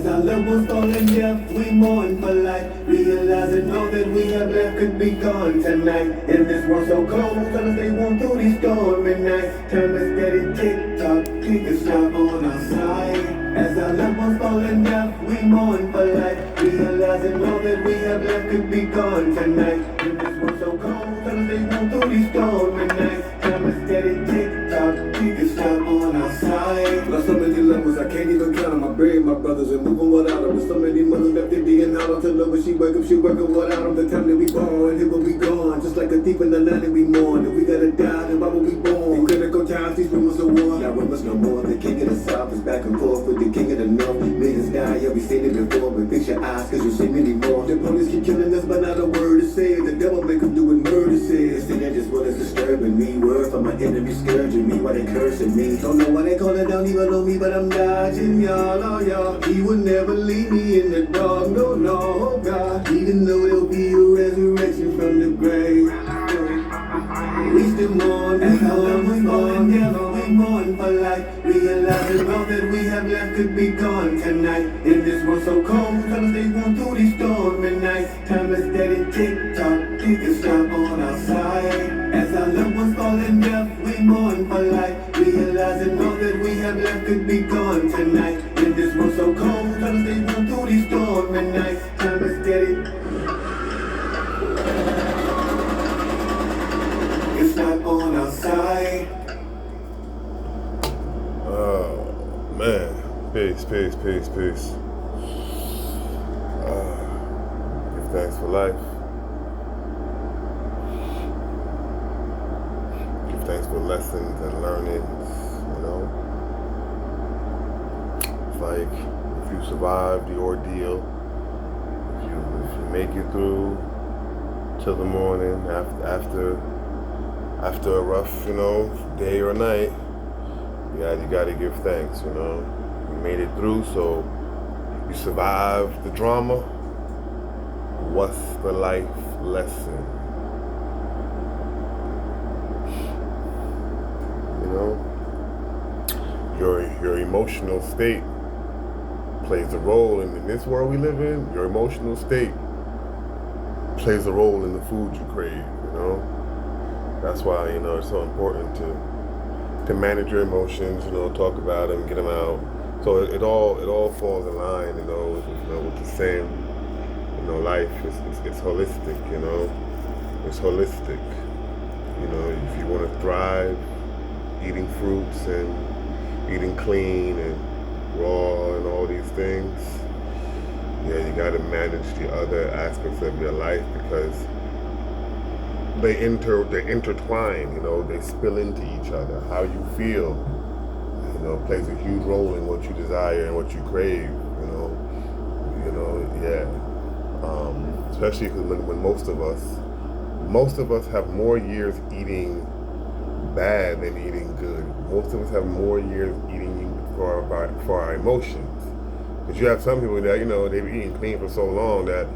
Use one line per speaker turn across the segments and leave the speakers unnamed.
As our loved ones fall in death, we mourn for life, realizing all that we have left could be gone tonight. In this world so cold, tell us they won't through these stormy nights. Time is steady tick-tock, click and stop on our side. As our loved ones fall in death, we mourn for life, realizing all that we have left could be gone tonight. In this world so cold, tell us they won't through these stormy nights. Time is steady tick-tock, click and stop on our side.
Lost so many levels, I can't even count them. I buried my brothers and moving without them. With so many mothers left empty and hollow. Till when she wake up, she working without them. The time that we born, it will be gone. Just like a thief in the night that we mourn. If we gotta die, then why would we born? In critical times, these rumors of war. Now rumors no more. The king of the south is back and forth with the king of the north. Millions die, yeah, we seen it before. But fix your eyes, cause you see many more. The police keep killing us, but not a word is said. The devil make them do what murder says. Thinking just what is disturbing me. Word from my enemy scourging me while they cursing me. Don't know why they call it, don't even know me, but I'm dodging y'all, oh y'all. He would never leave me in the dark, no, no, oh God. Even though there'll be a resurrection from the grave, we still mourn, we mourn, yeah, we mourn for life. Realizing all that we have left could be gone tonight. In this world so cold, tell us they won't through these stormy nights. Time is steady tick-tock, click and stop on our side. As our loved ones fall in death, we mourn for life, realizing all that we have left could be gone tonight. In this world so cold, tell us they won't through these stormy nights. Time is steady. It's not on our side.
Oh, man. Peace. Give thanks for life. Give thanks for lessons and learnings, you know. It's like if you survive the ordeal, if you make it through till the morning after a rough, you know, day or night, you gotta give thanks, you know. You made it through, so you survived the drama. What's the life lesson? You know, your emotional state plays a role in this world we live in. Your emotional state plays a role in the food you crave, you know. That's why, you know, it's so important to manage your emotions, you know, talk about them, get them out. So it all falls in line, you know, with the same, you know, life it's holistic, you know. It's holistic. You know, if you want to thrive, eating fruits and eating clean and raw and all these things, yeah, you got to manage the other aspects of your life because they intertwine, you know, they spill into each other. How you feel, you know, plays a huge role in what you desire and what you crave, you know, yeah. Especially because when most of us have more years eating bad than eating good. Most of us have more years eating for our emotions. Because you have some people that, you know, they've been eating clean for so long that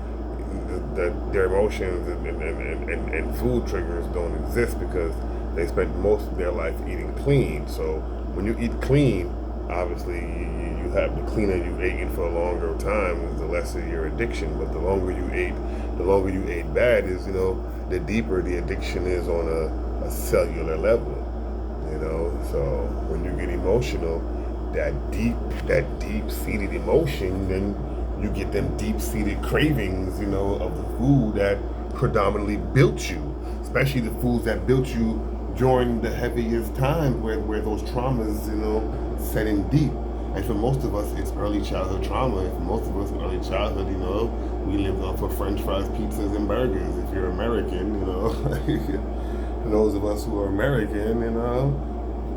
their emotions and food triggers don't exist because they spent most of their life eating clean. So when you eat clean, obviously you have the cleaner you've eaten for a longer time, the lesser your addiction. But the longer you ate bad is, you know, the deeper the addiction is on a cellular level. You know, so when you get emotional, that deep-seated emotion, then you get them deep-seated cravings, you know, of the food that predominantly built you, especially the foods that built you during the heaviest times where those traumas, you know, set in deep. And for most of us, it's early childhood trauma. And for most of us, early childhood, you know, we lived off of French fries, pizzas, and burgers. If you're American, you know, for those of us who are American, you know,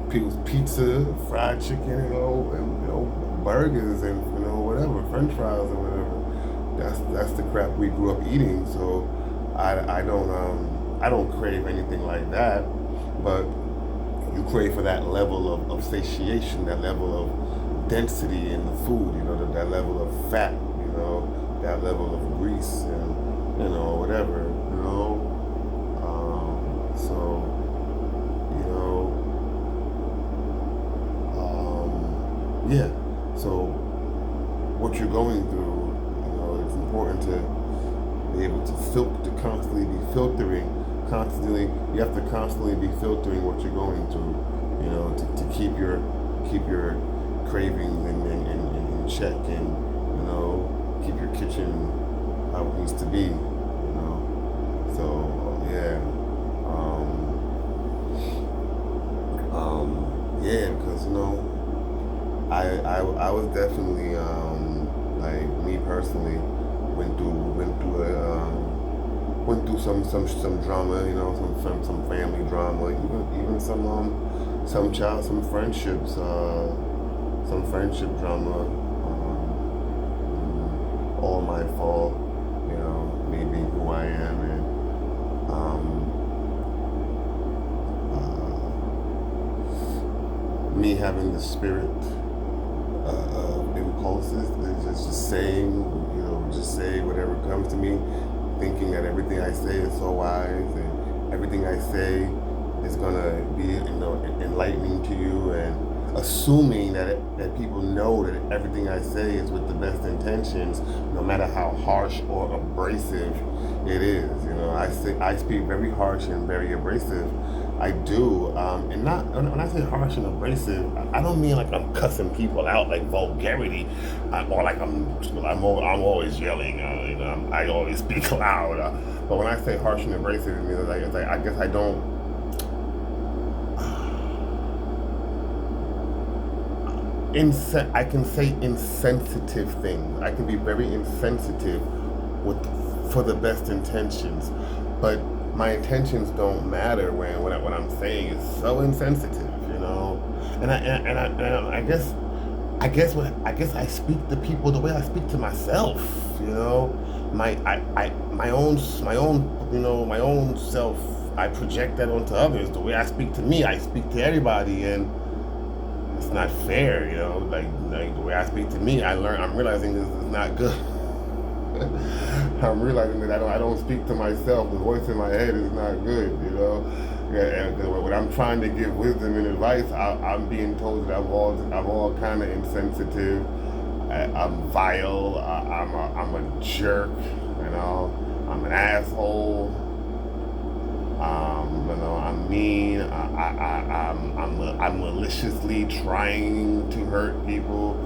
people's pizza, fried chicken, you know, and, you know, burgers and, you know, whatever, French fries or whatever. That's the crap we grew up eating. So I don't crave anything like that. But you crave for that level of satiation, that level of density in the food, you know, that level of fat, you know, that level of grease and, you know, whatever, you know. So, you know, yeah. So what you're going through. You know, it's important to be able to constantly be filtering. Constantly, you have to constantly be filtering what you're going through. You know, to keep your cravings in check, and you know, keep your kitchen how it needs to be. You know, so yeah, yeah, because you know, I was definitely like me personally went through some drama, you know, some family drama, even some friendships, some friendship drama, all my fault, you know, me being who I am, and me having the spirit of impulses, just saying, you know, just say whatever comes to me, thinking that everything I say is so wise, and everything I say is gonna be, you know, enlightening to you, and assuming that people know that everything I say is with the best intentions, no matter how harsh or abrasive it is. You know, I speak very harsh and very abrasive. I do, and not when I say harsh and abrasive, I don't mean like I'm cussing people out like vulgarity, or like I'm always yelling. You know, I always speak loud. But when I say harsh and abrasive, it means it's like I guess I don't. I can say insensitive things. I can be very insensitive for the best intentions, but my intentions don't matter when what I'm saying is so insensitive, you know. And I guess I speak to people the way I speak to myself, you know. My own you know, my own self. I project that onto others. The way I speak to me, I speak to everybody, and it's not fair, you know. Like the way I speak to me, I'm realizing this is not good. I'm realizing that I don't speak to myself. The voice in my head is not good, you know. Yeah, and when I'm trying to give wisdom and advice, I'm being told that I'm all kind of insensitive. I'm vile. I'm a jerk. You know, I'm an asshole. You know, I'm mean. I'm maliciously trying to hurt people.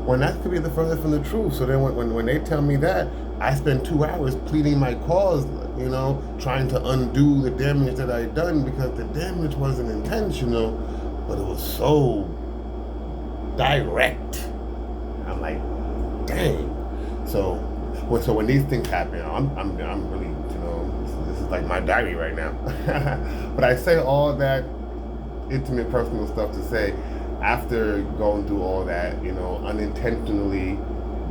When that could be the furthest from the truth. So then when they tell me that, I spend 2 hours pleading my cause, you know, trying to undo the damage that I done, because the damage wasn't intentional, but it was so direct. I'm like, dang. So when these things happen, I'm really, you know, this is like my diary right now. But I say all that intimate personal stuff to say, after going through all that, you know, unintentionally,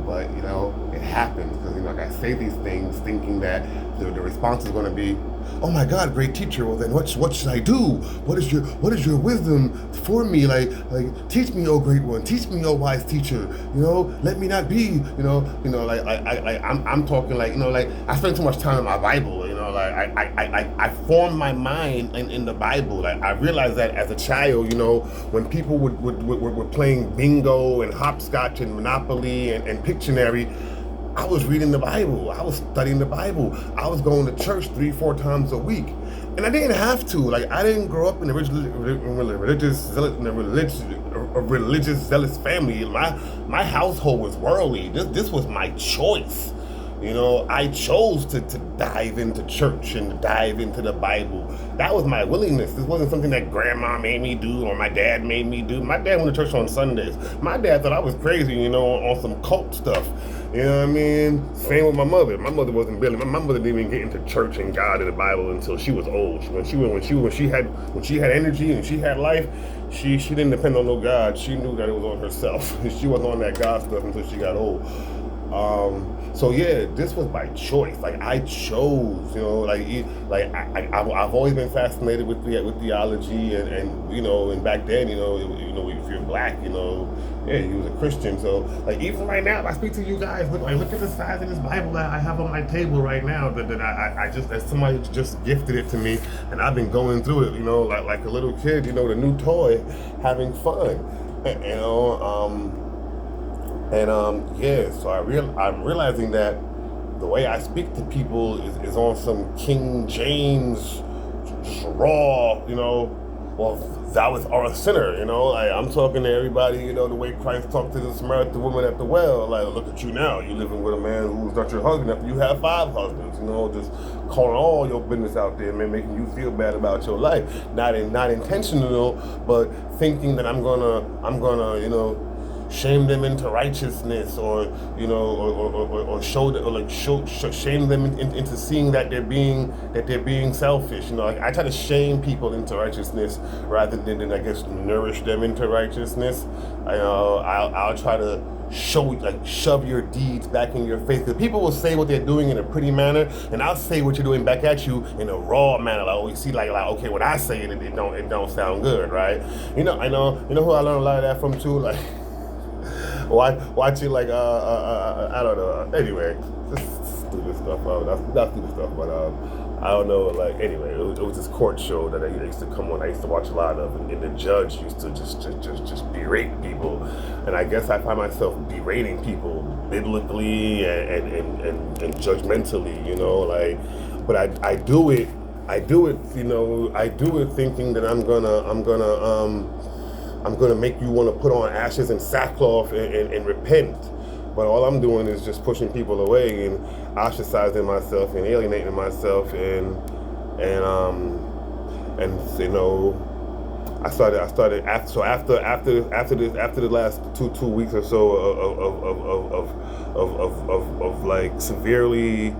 but you know, it happens, because you know, like I say these things thinking that the response is going to be, oh my God, great teacher. Well then, what should I do? What is your wisdom for me? Like teach me, oh great one. Teach me, oh wise teacher. You know, let me not be. You know, like I'm talking like, you know, like I spend too much time in my Bible. You know, like I form my mind in the Bible. Like I realized that as a child, you know, when people were playing bingo and hopscotch and Monopoly and Pictionary, I was reading the Bible. I was studying the Bible. I was going to church 3-4 times a week, and I didn't have to. Like I didn't grow up in a religious zealous family. My household was worldly. This was my choice. You know, I chose to dive into church and to dive into the Bible. That was my willingness. This wasn't something that grandma made me do or my dad made me do. My dad went to church on Sundays. My dad thought I was crazy, you know, on some cult stuff. You know what I mean? Same with my mother. My mother wasn't Billy. My mother didn't even get into church and God and the Bible until she was old. When she had energy and she had life, she didn't depend on no God. She knew that it was on herself. She wasn't on that God stuff until she got old. So yeah, this was by choice. Like I chose, you know, I've always been fascinated with theology, and you know, and back then, you know, if you're black, you know, yeah, he was a Christian. So like even right now, if I speak to you guys, look at the size of this Bible that I have on my table right now. That I just, that somebody just gifted it to me, and I've been going through it, you know, like a little kid, you know, with a new toy, having fun, you know. And yeah, so I'm realizing that the way I speak to people is on some King James, just raw, well, thou art a sinner, like I'm talking to everybody, the way Christ talked to the Samaritan woman at the well, like, look at you now, you living with a man who's not your husband after you have 5 husbands, just calling all your business out there, man, making you feel bad about your life, not intentional, but thinking that I'm gonna, shame them into righteousness, or or show that, or like shame them into seeing that they're being selfish. Like I try to shame people into righteousness rather than I guess nourish them into righteousness. I'll try to shove your deeds back in your face, because people will say what they're doing in a pretty manner, and I'll say what you're doing back at you in a raw manner. Like, you see, like okay, when I say it, it don't sound good, right? I know who I learned a lot of that from too, like. Watching like I don't know. Anyway, just stupid stuff. That's not stupid stuff, but I don't know. Like anyway, it was this court show that I used to come on. I used to watch a lot of, and the judge used to just berate people, and I guess I find myself berating people biblically and judgmentally. Like, but I do it. I do it thinking that I'm gonna make you want to put on ashes and sackcloth and repent. But all I'm doing is just pushing people away and ostracizing myself and alienating myself and I started after the last two weeks or so of like severely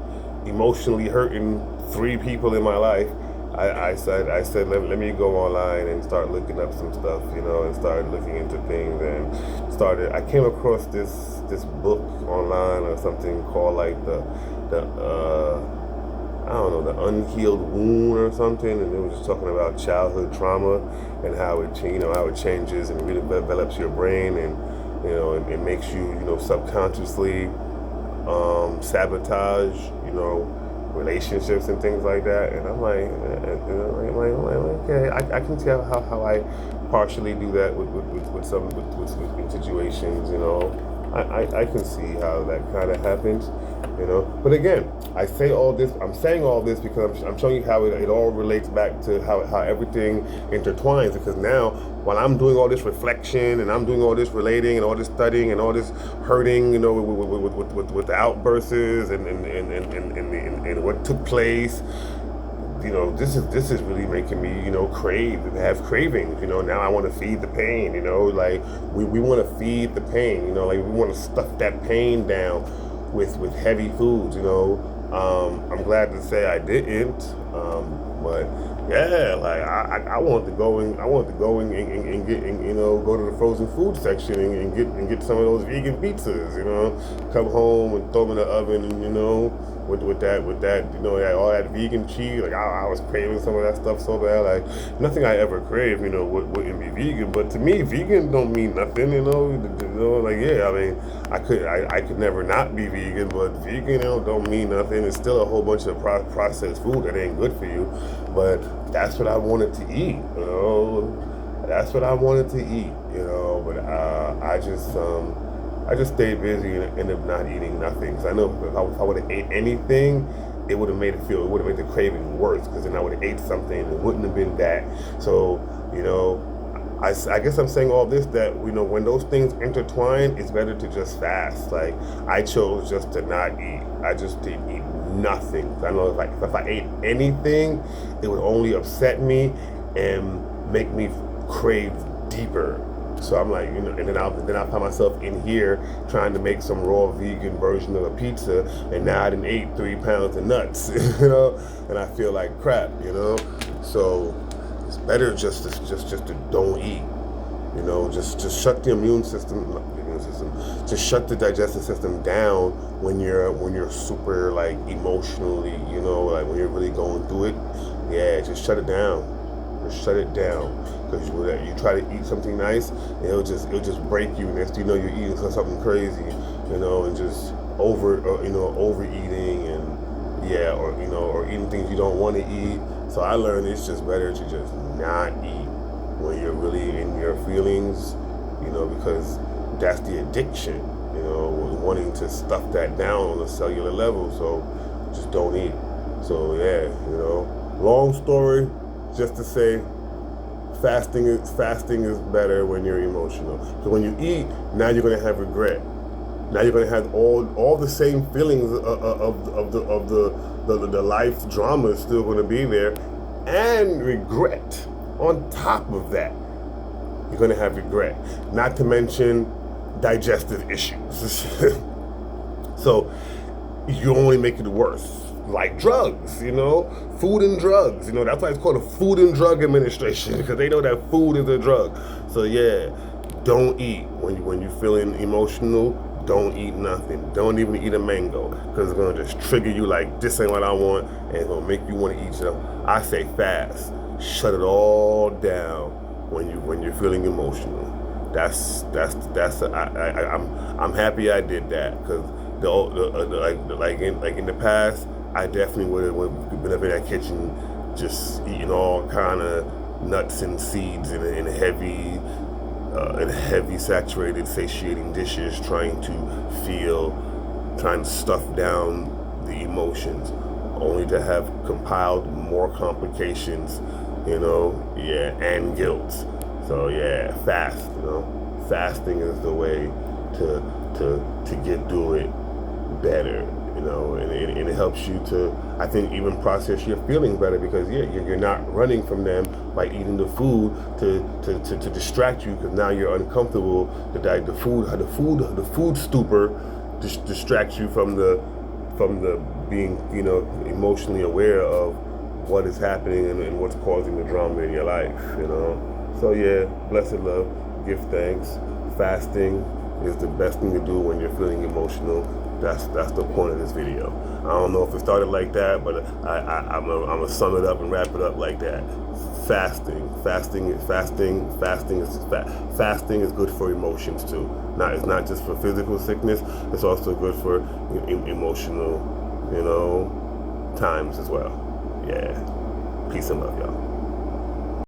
emotionally hurting 3 people in my life. I said let me go online and start looking up some stuff, and started looking into things, and I came across this book online or something called like the I don't know, the unhealed wound or something, and it was just talking about childhood trauma and how it changes and really develops your brain, and it makes you subconsciously sabotage relationships and things like that. And I'm like, okay, I can tell how I partially do that with some with situations. I can see how that kind of happens. But again, I'm saying all this because I'm showing you how it all relates back to how everything intertwines. Because now, while I'm doing all this reflection and I'm doing all this relating and all this studying and all this hurting, with the outbursts and what took place, this is really making me, have cravings. Now I want to feed the pain. Like we want to feed the pain. Like we want to stuff that pain down with heavy foods. I'm glad to say I didn't. But yeah, like I want to go and and get go to the frozen food section and get some of those vegan pizzas. Come home and throw them in the oven, and with that all that vegan cheese. Like I was craving some of that stuff so bad. Like nothing I ever crave, wouldn't be vegan. But to me, vegan don't mean nothing. Like yeah, I mean, I could never not be vegan, but vegan don't mean nothing. It's still a whole bunch of processed food that ain't good for you. But that's what I wanted to eat. That's what I wanted to eat. But I just stayed busy and ended up not eating nothing. Because I know if I would have ate anything, it would have made the craving worse. Because then I would have ate something and it wouldn't have been that. So, I guess I'm saying all this that, when those things intertwine, it's better to just fast. Like, I chose just to not eat. I just didn't eat nothing. I know if I ate anything, it would only upset me and make me crave deeper. So I'm like, and then I find myself in here trying to make some raw vegan version of a pizza, and now I done ate 3 pounds of nuts, and I feel like crap, So it's better just to don't eat, just shut the just shut the digestive system down when you're super like emotionally, like when you're really going through it. Yeah, just shut it down. Shut it down, because you try to eat something nice, it'll just break you. Next thing you know, you're eating something crazy, and just overeating, and yeah, or eating things you don't want to eat. So I learned it's just better to just not eat when you're really in your feelings, because that's the addiction. was wanting to stuff that down on a cellular level. So just don't eat. So yeah, long story, just to say, fasting is better when you're emotional. So when you eat, now you're gonna have regret. Now you're gonna have all the same feelings of the life drama is still gonna be there, and regret on top of that. You're gonna have regret. Not to mention digestive issues. So you only make it worse. Like drugs, food and drugs. That's why it's called a Food and Drug Administration, because they know that food is a drug. So yeah, don't eat when you're feeling emotional. Don't eat nothing. Don't even eat a mango, because it's gonna just trigger you like this ain't what I want, and it's gonna make you want to eat stuff. I say fast. Shut it all down when you're feeling emotional. I'm happy I did that, because like in the past, I definitely would have been up in that kitchen just eating all kind of nuts and seeds in heavy saturated satiating dishes, trying to stuff down the emotions, only to have compiled more complications, and guilt. So yeah, fasting is the way to get through it better, and it helps you to, I think, even process your feelings better, because you're not running from them by eating the food to distract you, because now you're uncomfortable. The food stupor distracts you from the being emotionally aware of what is happening and what's causing the drama in your life. So yeah, blessed love, give thanks. Fasting is the best thing to do when you're feeling emotional. That's the point of this video. I don't know if it started like that, but I'm gonna sum it up and wrap it up like that. Fasting is good for emotions too. It's not just for physical sickness. It's also good for emotional, times as well. Yeah. Peace and love, y'all.